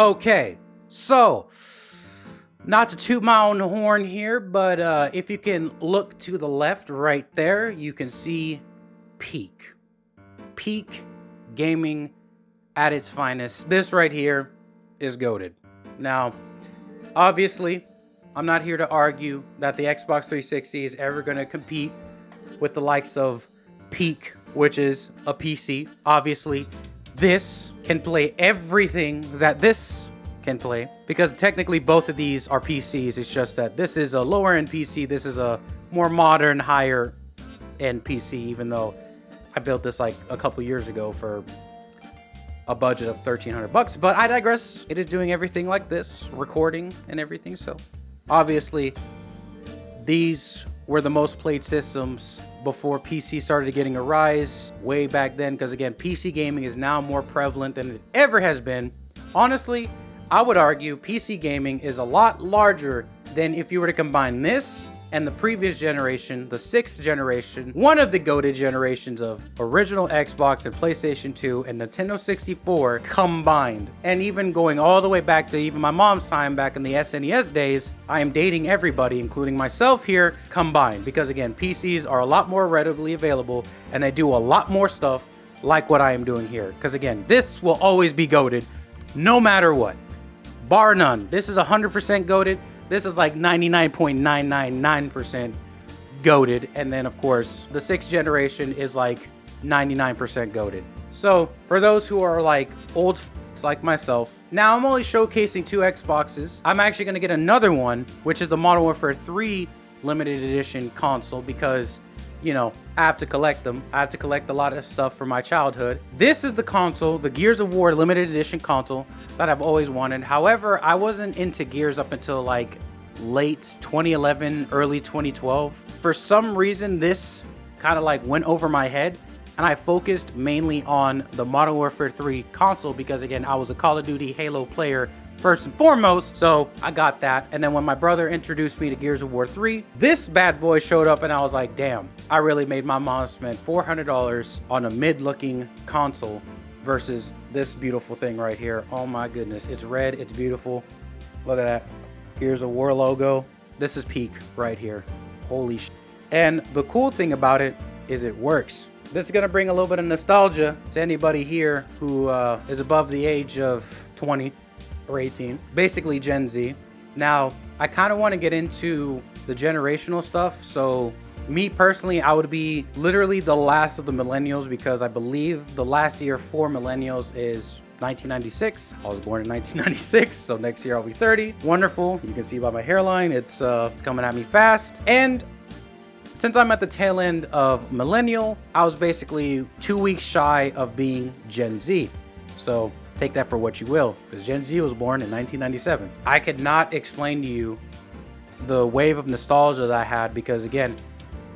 Okay, so not to toot my own horn here, but if you can look to the left right there, you can see peak gaming at its finest. This right here is goated. Now, obviously, I'm not here to argue that the Xbox 360 is ever going to compete with the likes of Peak, which is a PC. Obviously, this can play everything that this can play, because technically both of these are PCs. It's just that this is a lower end PC, this is a more modern, higher end PC, even though I built this like a couple years ago for a budget of $1,300. But I digress. It is doing everything like this, recording and everything. So obviously these were the most played systems before PC started getting a rise way back then, because again, PC gaming is now more prevalent than it ever has been. Honestly, I would argue PC gaming is a lot larger than if you were to combine this and the previous generation, the 6th generation, one of the goated generations of original Xbox and PlayStation 2 and Nintendo 64 combined. And even going all the way back to even my mom's time back in the SNES days, I am dating everybody, including myself here, combined. Because again, PCs are a lot more readily available and they do a lot more stuff like what I am doing here. Because again, this will always be goated no matter what. Bar none. This is 100% goated. This is like 99.999% goated. And then, of course, the 6th generation is like 99% goated. So, for those who are like old f***s like myself, now I'm only showcasing 2 Xboxes. I'm actually going to get another one, which is the Modern Warfare 3 limited edition console, because, you know, I have to collect them. I have to collect a lot of stuff from my childhood. This is the console, the Gears of War limited edition console that I've always wanted. However, I wasn't into Gears up until like late 2011, early 2012. For some reason, this kind of like went over my head and I focused mainly on the Modern Warfare 3 console because again, I was a Call of Duty Halo player first and foremost, so I got that. And then when my brother introduced me to Gears of War 3, this bad boy showed up and I was like, damn, I really made my mom spend $400 on a mid-looking console versus this beautiful thing right here. Oh my goodness, it's red, it's beautiful. Look at that, Gears of War logo. This is peak right here, holy shit. And the cool thing about it is it works. This is gonna bring a little bit of nostalgia to anybody here who is above the age of 20. Or 18, basically Gen Z. Now, I kind of want to get into the generational stuff. So me personally, I would be literally the last of the millennials because I believe the last year for millennials is 1996. I was born in 1996, so next year I'll be 30. Wonderful. You can see by my hairline, it's coming at me fast. And since I'm at the tail end of millennial, I was basically 2 weeks shy of being Gen Z. So take that for what you will, because Gen Z was born in 1997. I could not explain to you the wave of nostalgia that I had because again,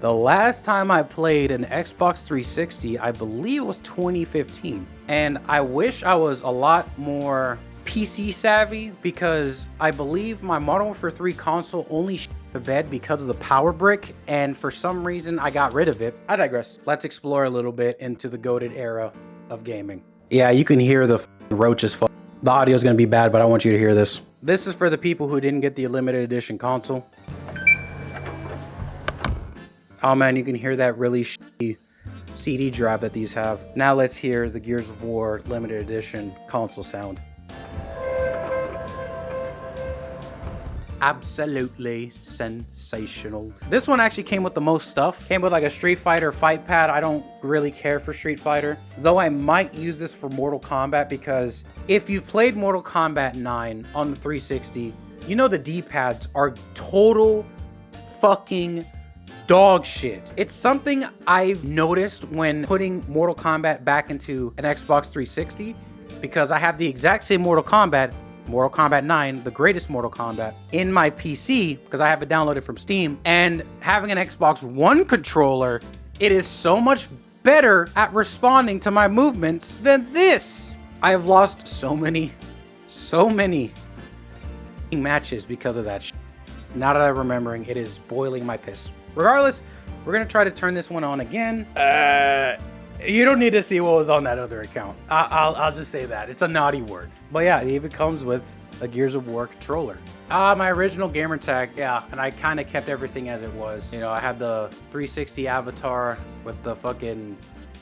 the last time I played an Xbox 360, I believe it was 2015. And I wish I was a lot more PC savvy because I believe my Modern Warfare 3 console only shit the bed because of the power brick, and for some reason I got rid of it. I digress. Let's explore a little bit into the goated era of gaming. Yeah, you can hear the roaches. The audio is going to be bad, but I want you to hear this. This is for the people who didn't get the limited edition console. Oh man, you can hear that really shitty CD drive that these have. Now let's hear the Gears of War limited edition console sound. Absolutely sensational. This one actually came with the most stuff. Came with like a Street Fighter fight pad. I don't really care for Street Fighter, though I might use this for Mortal Kombat because if you've played Mortal Kombat 9 on the 360, you know the D-pads are total fucking dog shit. It's something I've noticed when putting Mortal Kombat back into an Xbox 360 because I have the exact same Mortal Kombat 9, the greatest Mortal Kombat, in my PC because I have it downloaded from Steam, and having an Xbox One controller, it is so much better at responding to my movements than this. I have lost so many matches because of that shit. Now that I'm remembering, it is boiling my piss. Regardless, we're gonna try to turn this one on again. You don't need to see what was on that other account. I'll just say that. It's a naughty word. But yeah, it even comes with a Gears of War controller. My original gamer tag, yeah, and I kind of kept everything as it was. You know, I had the 360 avatar with the fucking,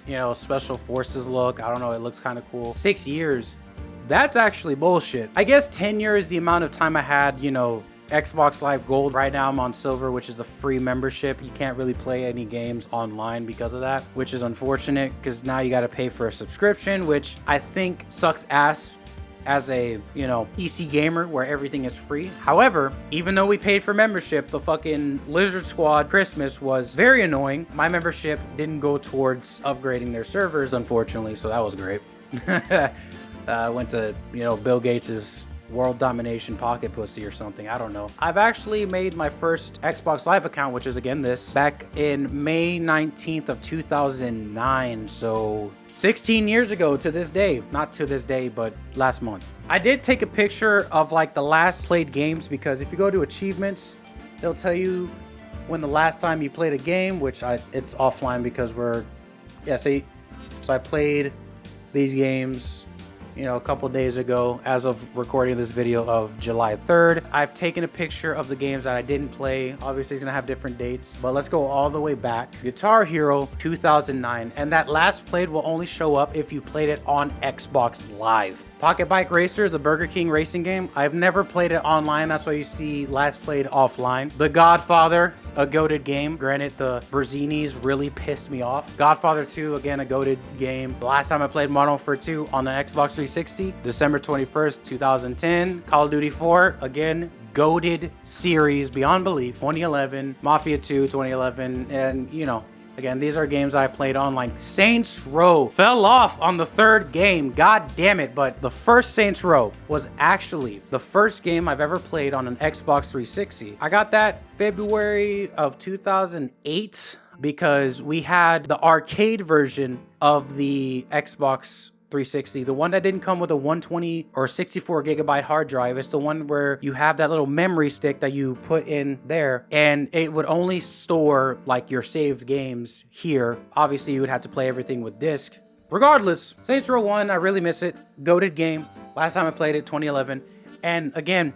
you know, special forces look. I don't know, it looks kind of cool. 6 years. That's actually bullshit. I guess 10 years the amount of time I had, you know, Xbox Live Gold. Right now I'm on Silver, which is a free membership. You can't really play any games online because of that, which is unfortunate because now you got to pay for a subscription, which I think sucks ass as a, you know, PC gamer where everything is free. However, even though we paid for membership, the fucking Lizard Squad Christmas was very annoying. My membership didn't go towards upgrading their servers, unfortunately, so that was great. Went to, you know, Bill Gates's world domination pocket pussy or something. I don't know. I've actually made my first Xbox Live account, which is again this, back in May 19th of 2009. So 16 years ago to this day. Not to this day, but last month. I did take a picture of like the last played games, because if you go to achievements, they'll tell you when the last time you played a game, which it's offline because so I played these games, you know, a couple days ago, as of recording this video of July 3rd. I've taken a picture of the games that I didn't play. Obviously, it's gonna have different dates, but let's go all the way back. Guitar Hero 2009, and that last played will only show up if you played it on Xbox Live. Pocket Bike Racer, the Burger King racing game, I've never played it online. That's why you see last played offline. The Godfather, a goated game. Granted, the Berzinis really pissed me off. Godfather 2, again, a goated game. The last time I played Modern Warfare 2 on the Xbox 360, December 21st, 2010. Call of Duty 4, again, goated series beyond belief. 2011, Mafia 2, 2011, and you know, again, these are games I played online. Saints Row fell off on the third game. God damn it. But the first Saints Row was actually the first game I've ever played on an Xbox 360. I got that February of 2008 because we had the arcade version of the Xbox 360, the one that didn't come with a 120 or 64 gigabyte hard drive. It's the one where you have that little memory stick that you put in there, and it would only store like your saved games here. Obviously, you would have to play everything with disc. Regardless, Saints Row 1, I really miss it. Goated game. Last time I played it, 2011. And again,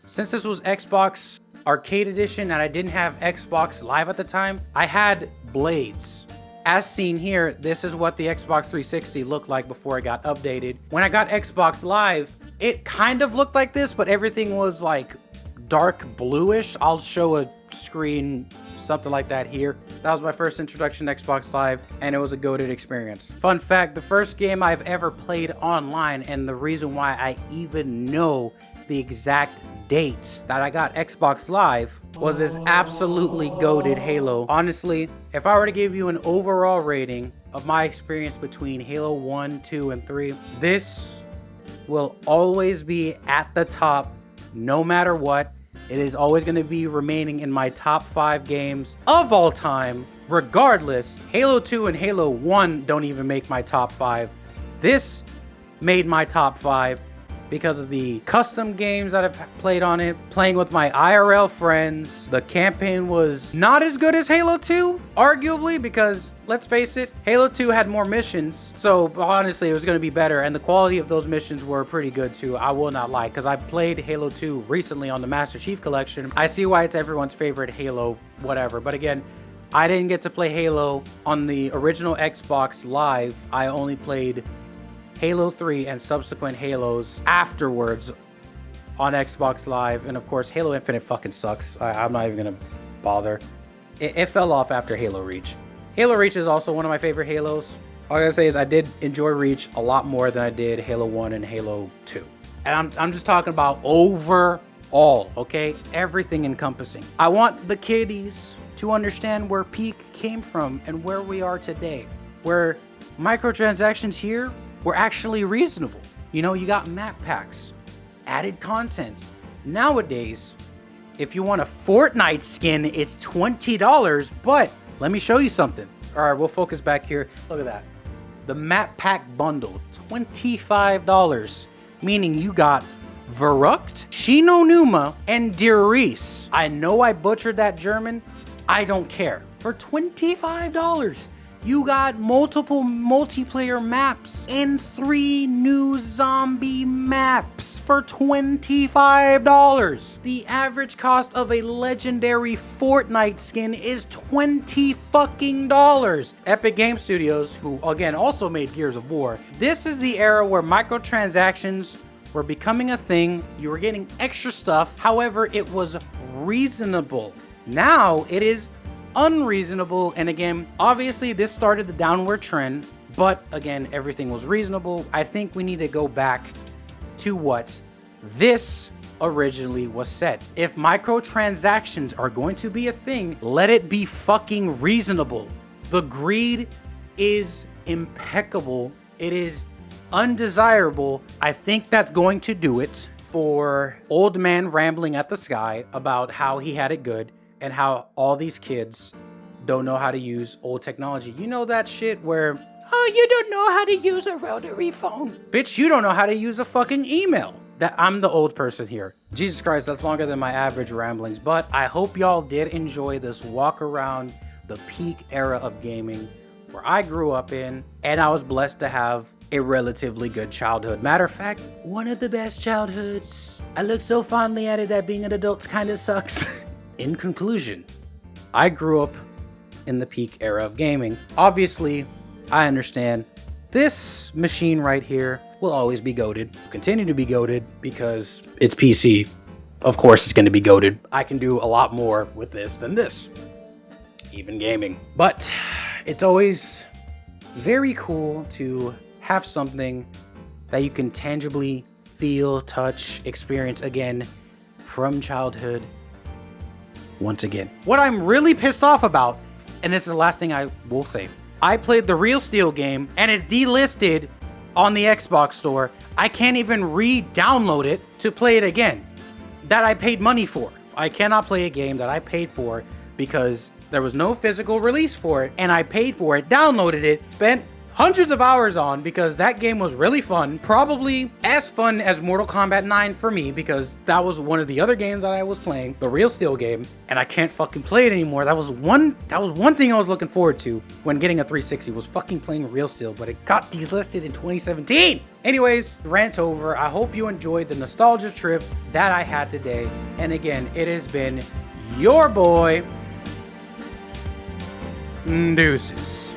since this was Xbox Arcade Edition and I didn't have Xbox Live at the time, I had blades. As seen here, this is what the Xbox 360 looked like before it got updated. When I got Xbox Live, it kind of looked like this, but everything was like dark bluish. I'll show a screen, something like that here. That was my first introduction to Xbox Live, and it was a goated experience. Fun fact, the first game I've ever played online, and the reason why I even know the exact date that I got Xbox Live, was this absolutely goated Halo. Honestly, if I were to give you an overall rating of my experience between Halo 1, 2, and 3, this will always be at the top no matter what. It is always going to be remaining in my top 5 games of all time. Regardless, Halo 2 and Halo 1 don't even make my top 5. This made my top 5 because of the custom games that I've played on it, playing with my IRL friends. The campaign was not as good as Halo 2, arguably, because let's face it, Halo 2 had more missions, so honestly it was going to be better, and the quality of those missions were pretty good too. I will not lie, because I played Halo 2 recently on the Master Chief Collection. I see why it's everyone's favorite Halo, whatever, but again, I didn't get to play Halo on the original Xbox Live. I only played Halo 3 and subsequent Halos afterwards on Xbox Live. And of course, Halo Infinite fucking sucks. I'm not even gonna bother. It fell off after Halo Reach. Halo Reach is also one of my favorite Halos. All I gotta say is I did enjoy Reach a lot more than I did Halo 1 and Halo 2. And I'm just talking about overall, okay? Everything encompassing. I want the kiddies to understand where Peak came from and where we are today. Where microtransactions here were actually reasonable. You know, you got map packs, added content. Nowadays, if you want a Fortnite skin, it's $20, but let me show you something. All right, we'll focus back here. Look at that. The map pack bundle, $25, meaning you got Verrucht, Shino Numa, and Derice. I know I butchered that German. I don't care. For $25, You got multiple multiplayer maps and 3 new zombie maps for $25. The average cost of a legendary Fortnite skin is $20 fucking dollars. Epic Game Studios, who again also made Gears of War, this is the era where microtransactions were becoming a thing. You were getting extra stuff. However, it was reasonable. Now it is unreasonable, and again, obviously this started the downward trend, but again, everything was reasonable. I think we need to go back to what this originally was set. If microtransactions are going to be a thing, let it be fucking reasonable. The greed is impeccable. It is undesirable. I think that's going to do it for old man rambling at the sky about how he had it good and how all these kids don't know how to use old technology. You know that shit where, oh, you don't know how to use a rotary phone. Bitch, you don't know how to use a fucking email. That I'm the old person here. Jesus Christ, that's longer than my average ramblings, but I hope y'all did enjoy this walk around the peak era of gaming where I grew up in, and I was blessed to have a relatively good childhood. Matter of fact, one of the best childhoods. I look so fondly at it that being an adult kind of sucks. In conclusion, I grew up in the peak era of gaming. Obviously, I understand this machine right here will always be goated, continue to be goated because it's PC. Of course, it's going to be goated. I can do a lot more with this than this, even gaming. But it's always very cool to have something that you can tangibly feel, touch, experience again from childhood. Once again, what I'm really pissed off about, and this is the last thing I will say, I played the Real Steel game and it's delisted on the Xbox store. I can't even re-download it to play it again that I paid money for. I cannot play a game that I paid for because there was no physical release for it and I paid for it, downloaded it, spent hundreds of hours on because that game was really fun. Probably as fun as Mortal Kombat 9 for me because that was one of the other games that I was playing, the Real Steel game, and I can't fucking play it anymore. That was one thing I was looking forward to when getting a 360 was fucking playing Real Steel, but it got delisted in 2017. Anyways, rant over. I hope you enjoyed the nostalgia trip that I had today. And again, it has been your boy, Deuces.